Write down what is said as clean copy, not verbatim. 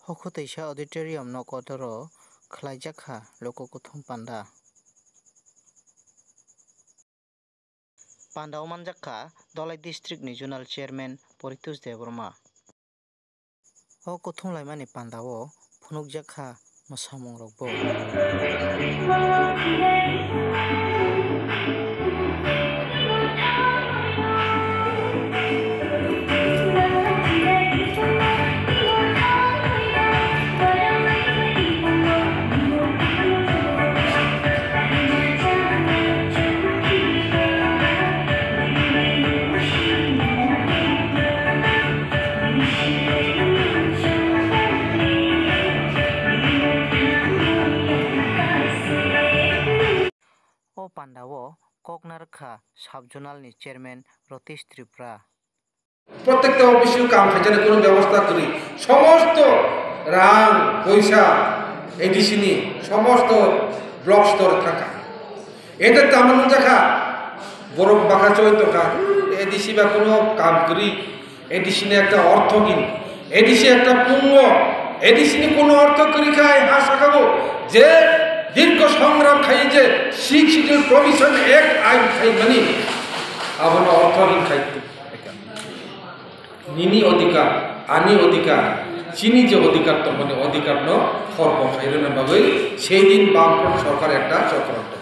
Hokoteisa auditorium no kotoro khlaijaka lokokuthum panda. Panda o manjakha Dholai district ni zonal chairman Paritosh Debarma. O kuthum laimani panda o phunukjakha mosamung rokbo. O panda o Koknarkha subjonal ni chairman Ratish Tripura. প্রত্যেকটা অফিসে কাম খাইতে কোনো ব্যবস্থা করি সমস্ত রাং পয়সা ADC নিয়ে সমস্ত ব্লক স্তরে থাকা এটা তেমন দেখা বরফ বাঁকা চৈত্য কাজ এডিসি বা কোনো কাম করি এডিসি নিয়ে একটা অর্থ কিন এডিসি একটা পুণ্য এডিসি নিয়ে কোনো অর্থ করি খায় হাসা খাবো যে দীর্ঘ সংগ্রাম খাই যে শিক্ষিত প্রভিশন এক আইন খাই মানে আপনার অর্থহীন খাইতে নিনি অধিকার আনি অধিকার চিনি যে অধিকার তো মানে অধিকার ন খর্ব খাইলেন ভাবে সেই দিন বামফ্রন্ট সরকার একটা চক্রান্ত